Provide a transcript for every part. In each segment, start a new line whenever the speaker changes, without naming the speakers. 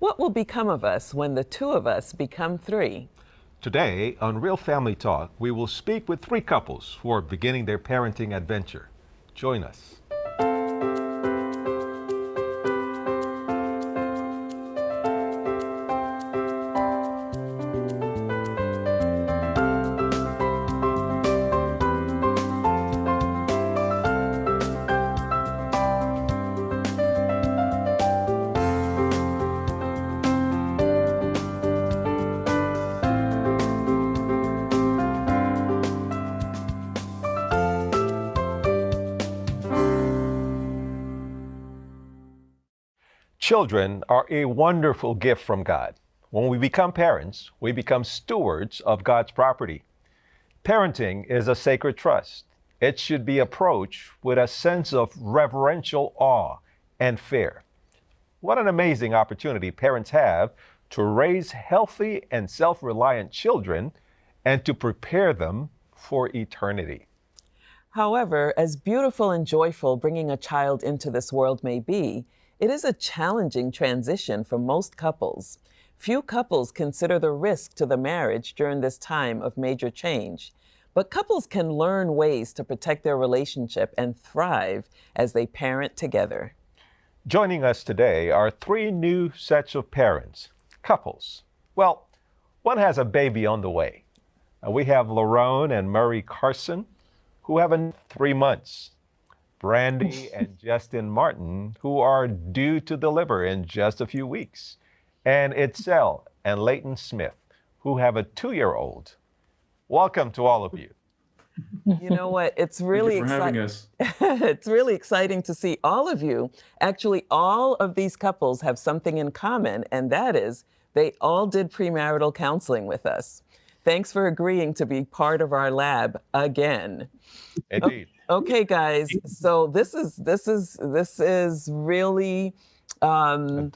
What will become of us when the two of us become three?
Today, on Real Family Talk, we will speak with three couples who are beginning their parenting adventure. Join us. Children are a wonderful gift from God. When we become parents, we become stewards of God's property. Parenting is a sacred trust. It should be approached with a sense of reverential awe and fear. What an amazing opportunity parents have to raise healthy and self-reliant children and to prepare them for eternity.
However, as beautiful and joyful bringing a child into this world may be, it is a challenging transition for most couples. Few couples consider the risk to the marriage during this time of major change, but couples can learn ways to protect their relationship and thrive as they parent together.
Joining us today are three new sets of parents, couples. Well, one has a baby on the way. We have Lerone and Murray Carson, who have 3 months. Brandy and Justin Martin, who are due to deliver in just a few weeks. And Itzel and Leighton Smith, who have a 2-year-old. Welcome to all of you.
You know what? It's really exciting. It's really exciting to see all of you. Actually, all of these couples have something in common, and that is they all did premarital counseling with us. Thanks for agreeing to be part of our lab again.
Indeed.
Okay, guys. So this is really
A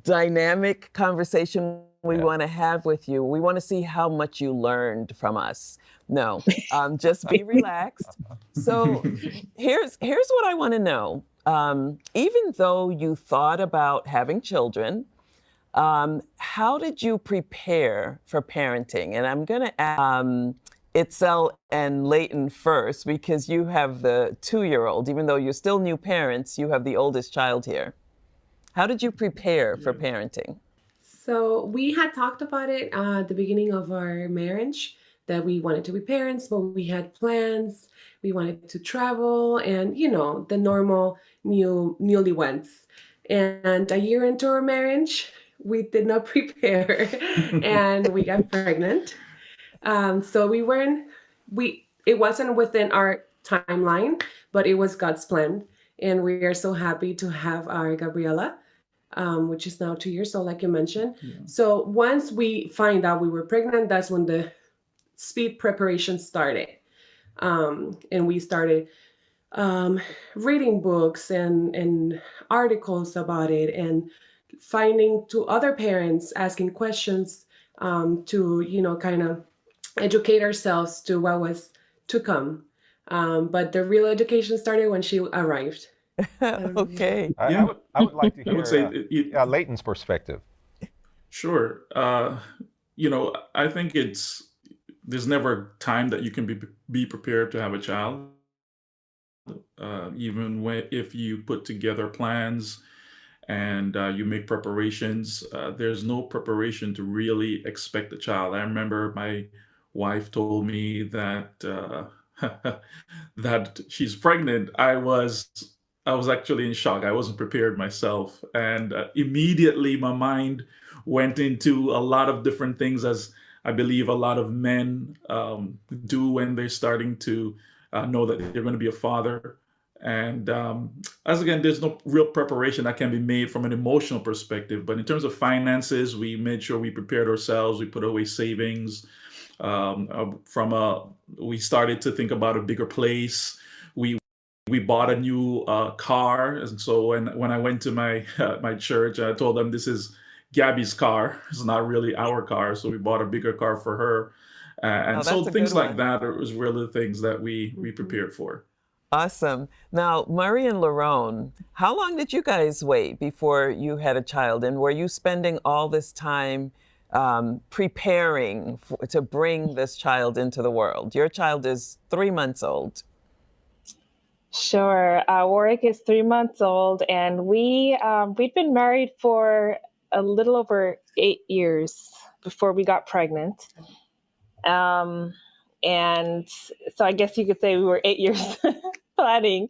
dynamic conversation we want to have with you. We want to see how much you learned from us. No, just be relaxed. So here's what I want to know. Even though you thought about having children, how did you prepare for parenting? And I'm going to ask Itzel and Leighton first, because you have the 2-year-old. Even though you're still new parents, you have the oldest child here. How did you prepare for parenting?
So we had talked about it at the beginning of our marriage, that we wanted to be parents, but we had plans. We wanted to travel and, the normal newlyweds. And a year into our marriage, we did not prepare and we got pregnant. So it wasn't within our timeline, but it was God's plan. And we are so happy to have our Gabriela, which is now 2 years old, like you mentioned. Yeah. So once we find out we were pregnant, that's when the speed preparation started. And we started reading books and articles about it, and finding to other parents, asking questions to, kind of educate ourselves to what was to come. But the real education started when she arrived.
Okay.
I would like to hear Leighton's perspective.
Sure. I think there's never a time that you can be prepared to have a child. Even if you put together plans and you make preparations, there's no preparation to really expect a child. I remember my wife told me that that she's pregnant. I was actually in shock. I wasn't prepared myself, and immediately my mind went into a lot of different things, as I believe a lot of men do when they're starting to know that they're going to be a father. And there's no real preparation that can be made from an emotional perspective. But in terms of finances, we made sure we prepared ourselves. We put away savings. We started to think about a bigger place. We bought a new car. And so when I went to my my church, I told them this is Gabby's car. It's not really our car. So we bought a bigger car for her. And so things like that was really the things that we prepared for.
Awesome. Now, Murray and Lerone, how long did you guys wait before you had a child? And were you spending all this time preparing to bring this child into the world? Your child is 3 months old.
Sure. Warwick is 3 months old, and we'd been married for a little over 8 years before we got pregnant. And so I guess you could say we were 8 years planning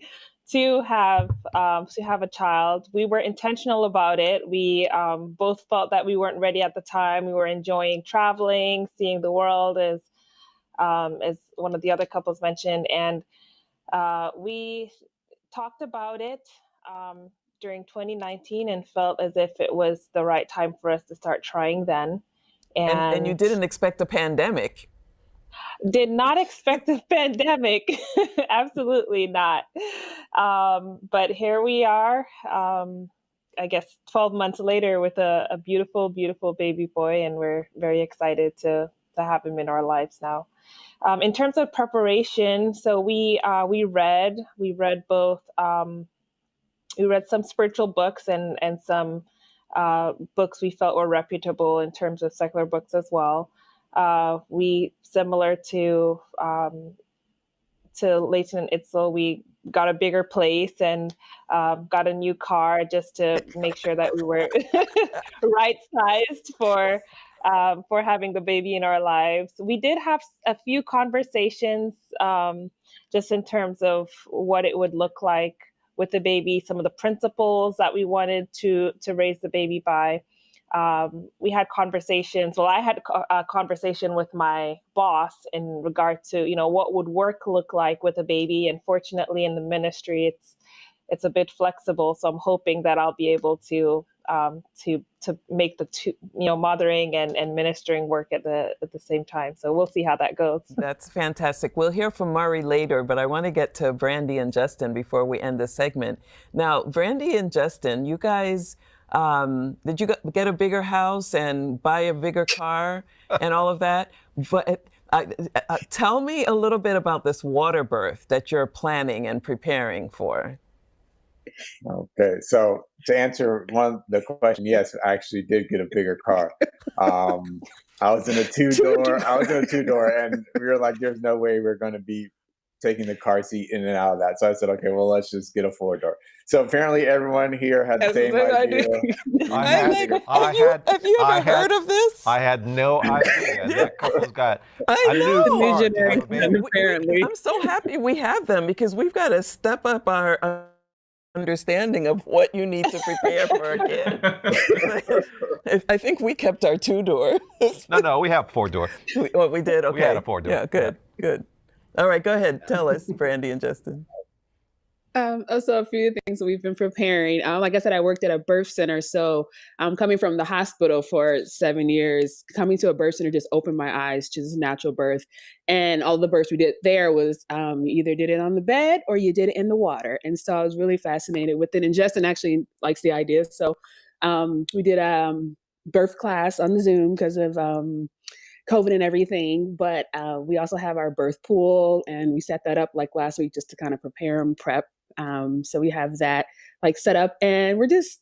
to have a child. We were intentional about it. We both felt that we weren't ready at the time. We were enjoying traveling, seeing the world, as one of the other couples mentioned, and we talked about it during 2019 and felt as if it was the right time for us to start trying then.
And you didn't expect a pandemic.
Did not expect a pandemic. Absolutely not. But here we are, I guess 12 months later with a beautiful, beautiful baby boy, and we're very excited to have him in our lives now. In terms of preparation, so we read both, we read some spiritual books and some books we felt were reputable in terms of secular books as well. We, similar to Leighton and Itzel, we got a bigger place and got a new car just to make sure that we were right sized for having the baby in our lives. We did have a few conversations just in terms of what it would look like with the baby, some of the principles that we wanted to raise the baby by. We had conversations. Well, I had a conversation with my boss in regard to, what would work look like with a baby. And fortunately, in the ministry, it's a bit flexible. So I'm hoping that I'll be able to make the two, mothering and ministering work at the same time. So we'll see how that goes.
That's fantastic. We'll hear from Murray later, but I want to get to Brandy and Justin before we end this segment. Now, Brandy and Justin, you guys, did you get a bigger house and buy a bigger car and all of that? But tell me a little bit about this water birth that you're planning and preparing for.
Okay, so to answer the question, yes, I actually did get a bigger car. I was in a two-door, and we were like, there's no way we're going to be taking the car seat in and out of that. So I said, okay, well, let's just get a four-door. So apparently everyone here had the same idea.
Have you ever heard of this?
I had no idea. That couple's got
a
new car.
Apparently. I'm so happy we have them because we've got to step up our understanding of what you need to prepare for a kid. I think we kept our two-door.
No, we have four-door.
We did? Okay.
We had a four-door.
Yeah, good. All right, go ahead. Tell us, Brandy and Justin.
So a few things we've been preparing. Like I said, I worked at a birth center. So I'm coming from the hospital for 7 years. Coming to a birth center just opened my eyes to this natural birth. And all the births we did there was you either did it on the bed or you did it in the water. And so I was really fascinated with it. And Justin actually likes the idea. So we did a birth class on the Zoom because of COVID and everything, but we also have our birth pool, and we set that up like last week just to kind of prepare and prep. So we have that like set up, and we're just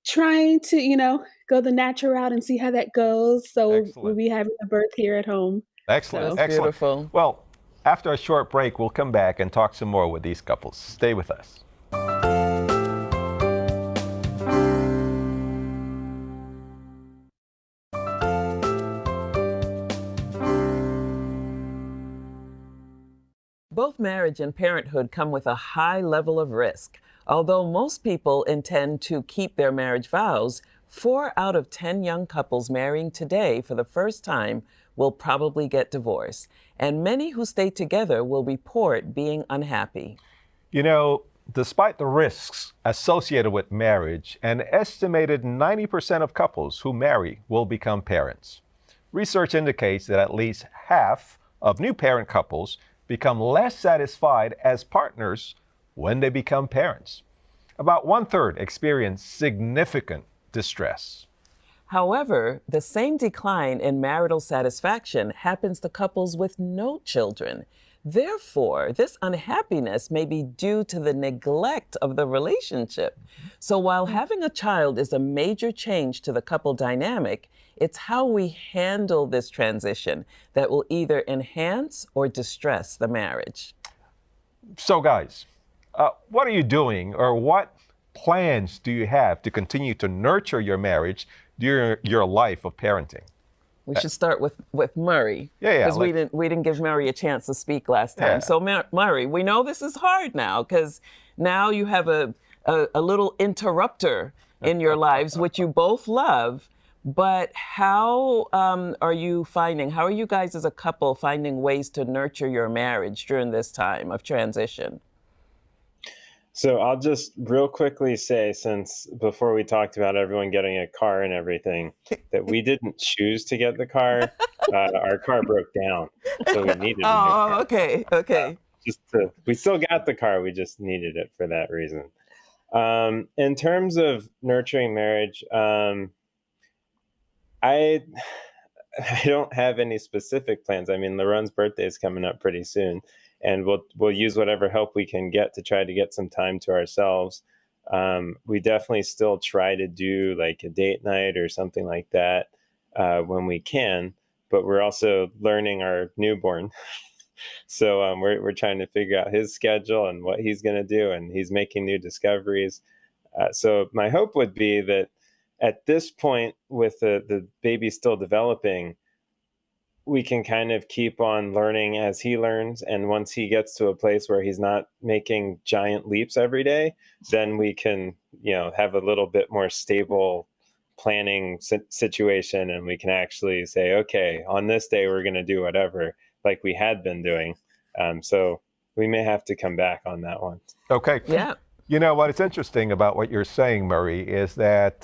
trying to, go the natural route and see how that goes. So
Excellent.
we'll be having a birth here at home.
Excellent.
So.
Excellent.
Beautiful.
Well, after a short break, we'll come back and talk some more with these couples. Stay with us.
Both marriage and parenthood come with a high level of risk. Although most people intend to keep their marriage vows, 4 out of 10 young couples marrying today for the first time will probably get divorced, and many who stay together will report being unhappy.
Despite the risks associated with marriage, an estimated 90% of couples who marry will become parents. Research indicates that at least half of new parent couples become less satisfied as partners when they become parents. About 1/3 experience significant distress.
However, the same decline in marital satisfaction happens to couples with no children. Therefore, this unhappiness may be due to the neglect of the relationship. So while having a child is a major change to the couple dynamic, it's how we handle this transition that will either enhance or distress the marriage.
So, guys, what are you doing, or what plans do you have to continue to nurture your marriage during your life of parenting?
We should start with Murray.
Yeah,
because we didn't give Murray a chance to speak last time.
Yeah.
So Murray, we know this is hard now because now you have a little interrupter in your lives, which you both love. But how are you guys as a couple finding ways to nurture your marriage during this time of transition?
So I'll just real quickly say, since before we talked about everyone getting a car and everything, that we didn't choose to get the car. Our car broke down, so we needed a new car.
Okay.
We still got the car, we just needed it for that reason. In terms of nurturing marriage, I don't have any specific plans. I mean, Laron's birthday is coming up pretty soon, and we'll use whatever help we can get to try to get some time to ourselves. We definitely still try to do like a date night or something like that when we can, but we're also learning our newborn. So we're trying to figure out his schedule and what he's going to do, and he's making new discoveries. So my hope would be that at this point, with the baby still developing, we can kind of keep on learning as he learns. And once he gets to a place where he's not making giant leaps every day, then we can, have a little bit more stable planning situation. And we can actually say, okay, on this day, we're going to do whatever, like we had been doing. So we may have to come back on that one.
Okay.
Yeah.
You know what? It's interesting about what you're saying, Murray, is that,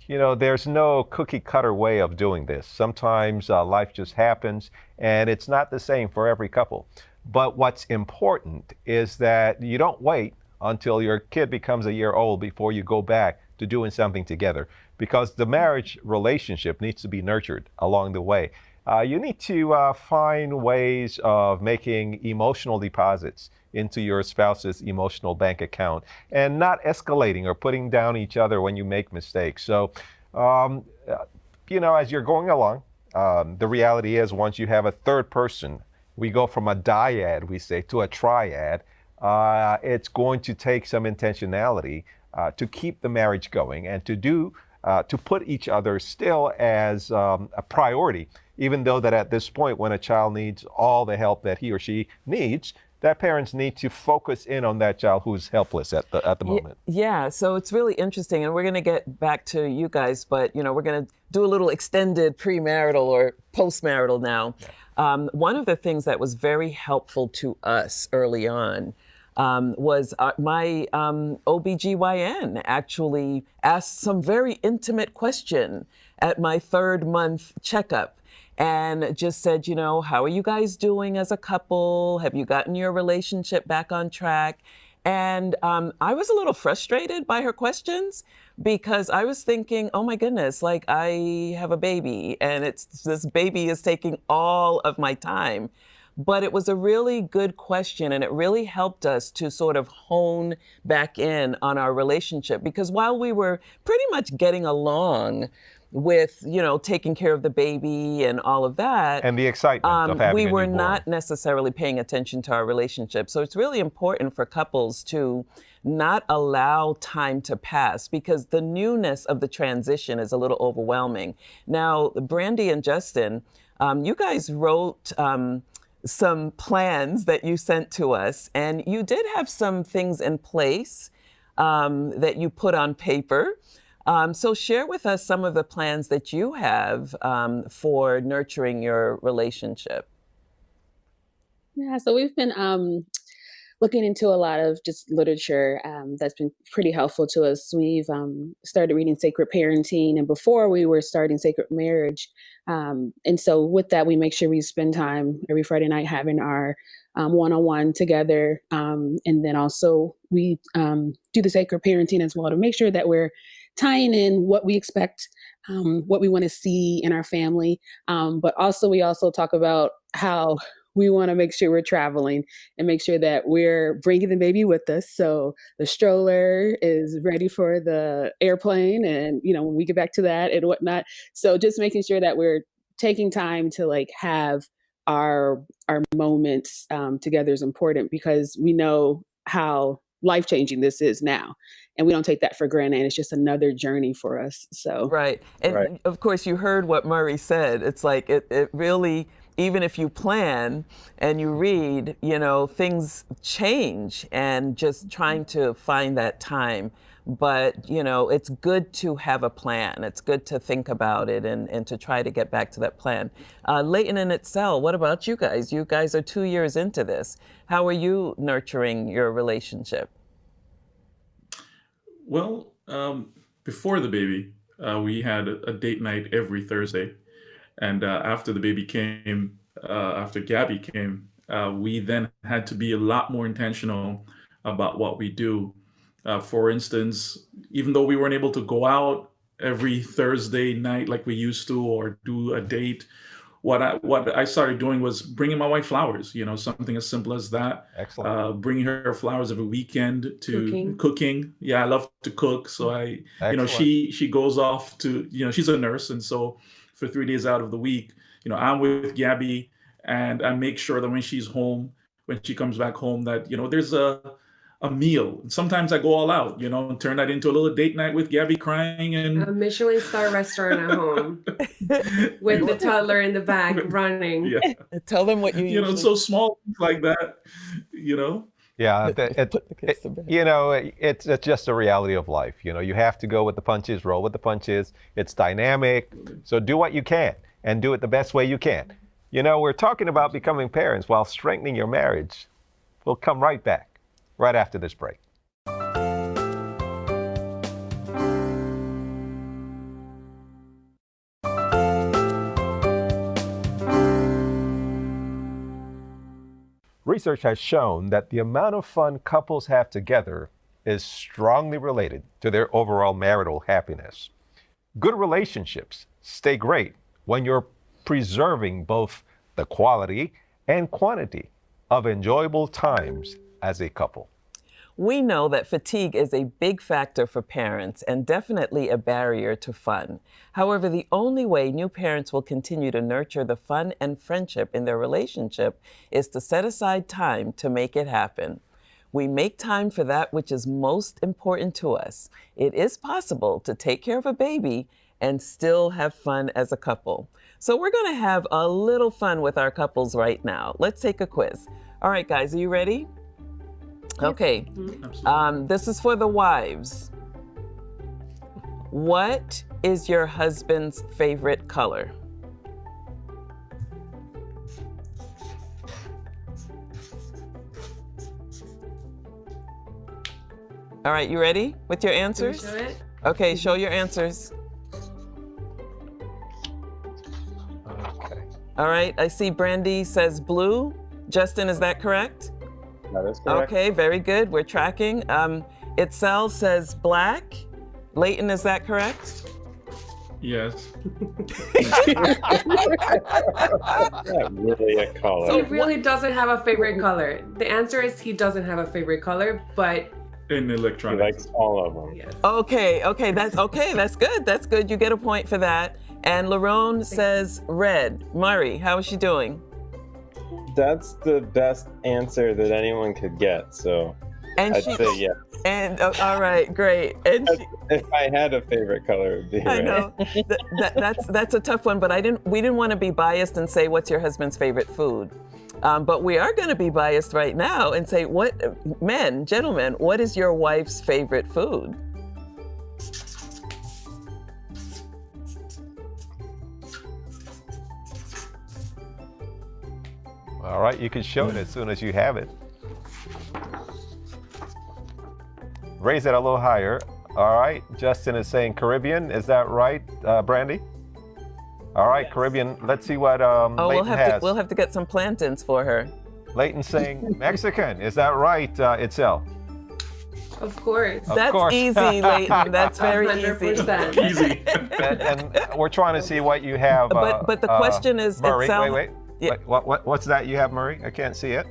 there's no cookie cutter way of doing this. Sometimes life just happens, and it's not the same for every couple. But what's important is that you don't wait until your kid becomes a year old before you go back to doing something together, because the marriage relationship needs to be nurtured along the way. You need to find ways of making emotional deposits into your spouse's emotional bank account and not escalating or putting down each other when you make mistakes. So, as you're going along, the reality is once you have a third person, we go from a dyad, we say, to a triad. It's going to take some intentionality to keep the marriage going and to put each other still as a priority, even though that at this point, when a child needs all the help that he or she needs, that parents need to focus in on that child who's helpless at the moment.
Yeah, so it's really interesting, and we're going to get back to you guys, but we're going to do a little extended premarital or postmarital now. Yeah. One of the things that was very helpful to us early on was my OBGYN actually asked some very intimate question at my 3rd month checkup. And just said, how are you guys doing as a couple? Have you gotten your relationship back on track? And I was a little frustrated by her questions because I was thinking, oh my goodness, like I have a baby and this baby is taking all of my time. But it was a really good question, and it really helped us to sort of hone back in on our relationship, because while we were pretty much getting along with, taking care of the baby and all of that.
And the excitement of having
we
a
were
newborn.
not necessarily paying attention to our relationship. So it's really important for couples to not allow time to pass, because the newness of the transition is a little overwhelming. Now, Brandy and Justin, you guys wrote some plans that you sent to us, and you did have some things in place that you put on paper. So share with us some of the plans that you have for nurturing your relationship.
Yeah, so we've been looking into a lot of just literature that's been pretty helpful to us. We've started reading Sacred Parenting, and before we were starting Sacred Marriage. And so with that, we make sure we spend time every Friday night having our one-on-one together. And then also we do the Sacred Parenting as well to make sure that we're tying in what we expect, what we want to see in our family. But also we also talk about how we want to make sure we're traveling and make sure that we're bringing the baby with us. So the stroller is ready for the airplane, and when we get back to that and whatnot. So just making sure that we're taking time to like have our moments together is important, because we know how life-changing this is now, and we don't take that for granted, and it's just another journey for us. So
Right. And
Right.
of course, you heard what Murray said. It's like it really, even if you plan and you read, things change, and just trying to find that time. But, it's good to have a plan. It's good to think about it and to try to get back to that plan. Leighton and Itzel, what about you guys? You guys are 2 years into this. How are you nurturing your relationship?
Well, before the baby, we had a date night every Thursday. And after the baby came, after Gabby came, we then had to be a lot more intentional about what we do. For instance, even though we weren't able to go out every Thursday night like we used to, or do a date, what I started doing was bringing my wife flowers. Something as simple as that.
Excellent.
Bringing her flowers every weekend to
Cooking.
Yeah, I love to cook, so
Excellent.
she goes off to, she's a nurse, and so for 3 days out of the week, I'm with Gabby, and I make sure that when she's home, when she comes back home, that there's a meal. Sometimes I go all out, and turn that into a little date night with Gabby crying
A
and
Michelin star restaurant at home with the toddler in the back running.
yeah,
Tell them what you usually
so small things like that,
Yeah,
put the kids to bed.
it's just a reality of life. You have to go with the punches, roll with the punches. It's dynamic. So do what you can and do it the best way you can. We're talking about becoming parents while strengthening your marriage. We'll come right back, right after this break. Research has shown that the amount of fun couples have together is strongly related to their overall marital happiness. Good relationships stay great when you're preserving both the quality and quantity of enjoyable times as a couple.
We know that fatigue is a big factor for parents and definitely a barrier to fun. However, the only way new parents will continue to nurture the fun and friendship in their relationship is to set aside time to make it happen. We make time for that which is most important to us. It is possible to take care of a baby and still have fun as a couple. So we're going to have a little fun with our couples right now. Let's take a quiz. All right, guys, are you ready? Okay, this is for the wives. What is your husband's favorite color? All right, you ready with your answers?
Show it?
Okay, show your answers.
Okay.
All right, I see Brandy says blue. Justin, is that correct?
That is correct.
Okay, very good. We're tracking. Itzel says black. Leighton, is that correct?
Yes.
Not really a color.
He really doesn't have a favorite color. The answer is he doesn't have a favorite color, but
In
He
electronics.
likes all of them.
yes.
Okay, that's good. That's good. You get a point for that. And Larone says red. Murray, how is she doing?
That's the best answer that anyone could get, so
And
I'd say yes.
And all right, great. And she,
If I had a favorite color, it would be
I
red.
know that's a tough one, but we didn't want to be biased and say what's your husband's favorite food. But we are going to be biased right now and say, gentlemen, what is your wife's favorite food?
All right, you can show it as soon as you have it. Raise it a little higher. All right, Justin is saying Caribbean. Is that right, Brandy? All right, yes. Caribbean. Let's see what Leighton has.
We'll have to get some plantains for her.
Leighton's saying Mexican. Is that right, Itzel?
Of course.
That's easy, Leighton. That's very
100%.
Easy.
And we're trying to see what you have.
But the question is,
Murray,
Itzel,
wait.
Yeah.
What's that you have, Murray? I can't see it.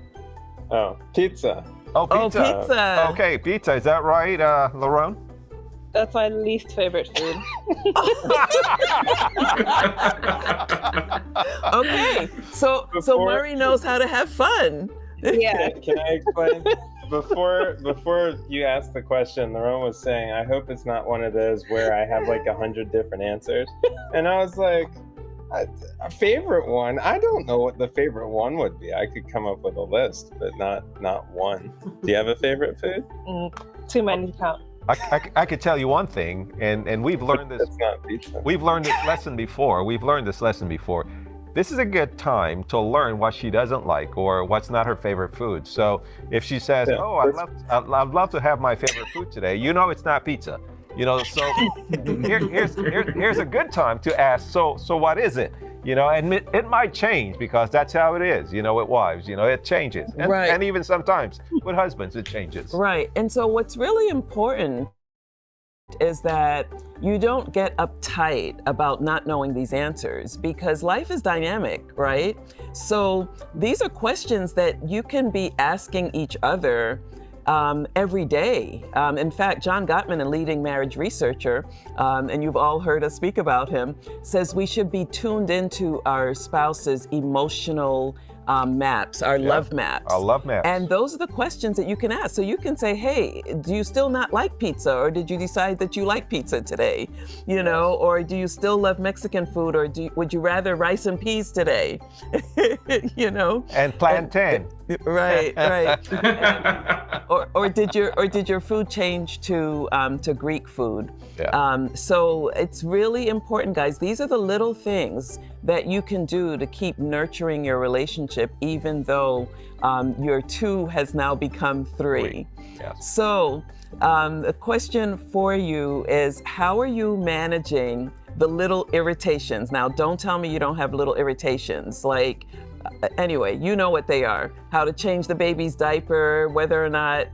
Oh, pizza.
Oh, pizza.
Oh, pizza.
Okay, pizza. Is that right, Lerone?
That's my least favorite food.
Okay, so Murray knows how to have fun.
Yeah.
Can I explain? Before you asked the question, Lerone was saying, I hope it's not one of those where I have like 100 different answers. And I was like, a favorite one? I don't know what the favorite one would be. I could come up with a list, but not one. Do you have a favorite food?
Too many to count.
I could tell you one thing, and we've learned this.
It's not pizza.
We've learned this lesson before. This is a good time to learn what she doesn't like or what's not her favorite food. So if she says,
Yeah,
"Oh, I'd love to have my favorite food today," you know it's not pizza. You know, so here's a good time to ask. So what is it? You know, and it might change because that's how it is. You know, with wives, you know, it changes, and,
Right.
and even sometimes with husbands, it changes.
Right. And so what's really important is that you don't get uptight about not knowing these answers because life is dynamic, right? So these are questions that you can be asking each other every day. In fact, John Gottman, a leading marriage researcher, and you've all heard us speak about him, says we should be tuned into our spouse's emotional maps, our love maps.
Our love maps.
And those are the questions that you can ask. So you can say, hey, do you still not like pizza? Or did you decide that you like pizza today? You know, or do you still love Mexican food? Or would you rather rice and peas today? You know?
And plantain.
Right. Or did your food change to Greek food?
Yeah.
So it's really important, guys. These are the little things that you can do to keep nurturing your relationship, even though your two has now become three.
Yes.
So the question for you is, how are you managing the little irritations? Now, don't tell me you don't have little irritations. Like, anyway, you know what they are. How to change the baby's diaper, whether or not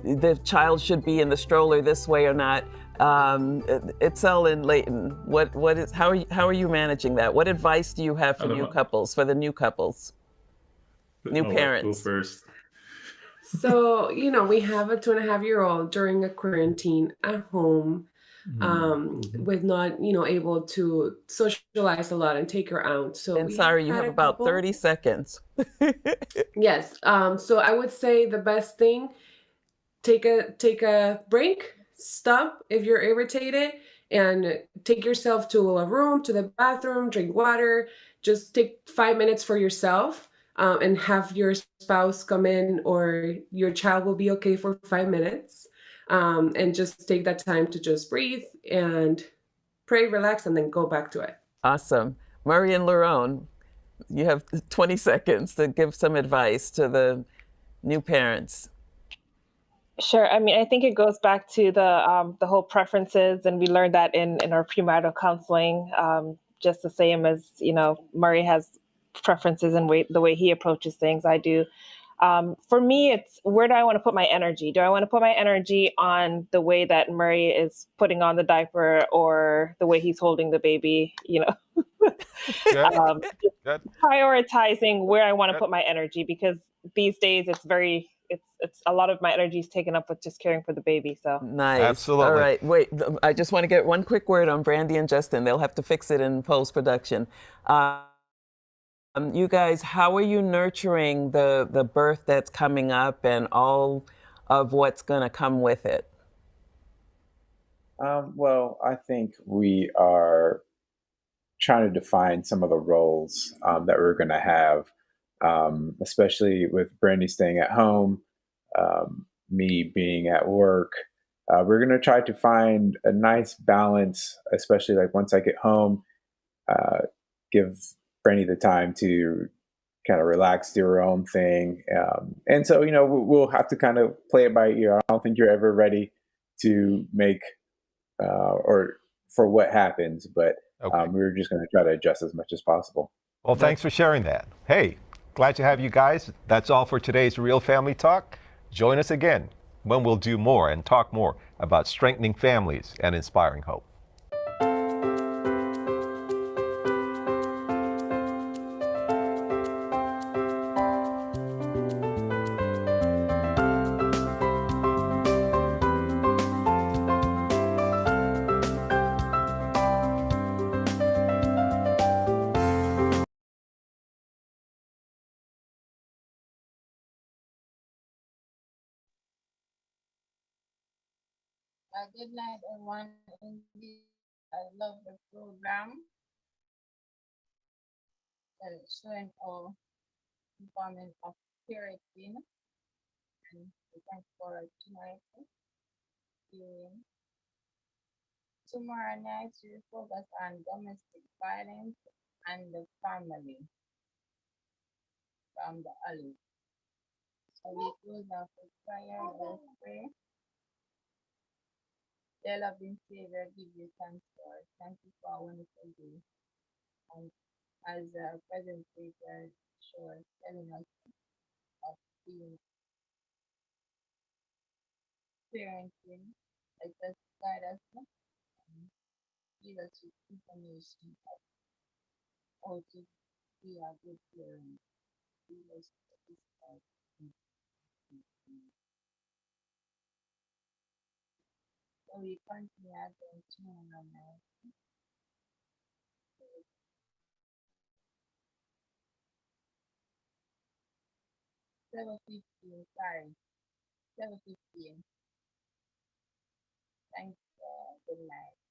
the child should be in the stroller this way or not. Itzel and Leighton, how are you managing that? What advice do you have for new couples, for the new couples, new parents?
Go first.
So, you know, we have a 2.5-year-old during a quarantine at home, with not, you know, able to socialize a lot and take her out. So
And
we
sorry, you
had
have
a
about
couple-
30 seconds.
Yes. So I would say the best thing, take a break, stop if you're irritated, and take yourself to a room, to the bathroom, drink water. Just take 5 minutes for yourself, and have your spouse come in, or your child will be okay for 5 minutes. And just take that time to just breathe and pray, relax, and then go back to it.
Awesome. Murray and Lerone, you have 20 seconds to give some advice to the new parents.
Sure. I mean, I think it goes back to the whole preferences, and we learned that in our premarital counseling. Just the same as, you know, Murray has preferences and the way he approaches things. I do. For me, it's where do I want to put my energy? Do I want to put my energy on the way that Murray is putting on the diaper, or the way he's holding the baby? You know,
Good.
prioritizing where I want to put my energy, because these days it's a lot of my energy is taken up with just caring for the baby. So
Nice.
Absolutely.
All right. Wait, I just want to get one quick word on Brandy and Justin. They'll have to fix it in post-production. You guys, how are you nurturing the birth that's coming up and all of what's going to come with it?
Well, I think we are trying to define some of the roles that we're going to have, especially with Brandy staying at home, me being at work. We're going to try to find a nice balance, especially like once I get home, give Brandy the time to kind of relax, do her own thing. And so, you know, we'll have to kind of play it by ear. I don't think you're ever ready to make or for what happens, but
Okay.
we're just going to try to adjust as much as possible.
Well, thanks for sharing that. Hey, glad to have you guys. That's all for today's Real Family Talk. Join us again when we'll do more and talk more about strengthening families and inspiring hope.
Good night, everyone. Indeed, I love the program that is showing all empowerment of parenting, and we thank for tonight hearing. Tomorrow night we will focus on domestic violence and the family from the olive. So we close off with prayer. Let's pray. Dear loving Savior, give you thanks, Lord. Thank you for a wonderful day. And as a presentator showed, telling us of being parenting, let us guide us and give us with information of how to be a good parent. Give us this part. So we continue again tomorrow night. 7:15, sorry. 7:15. Thank you. Good night.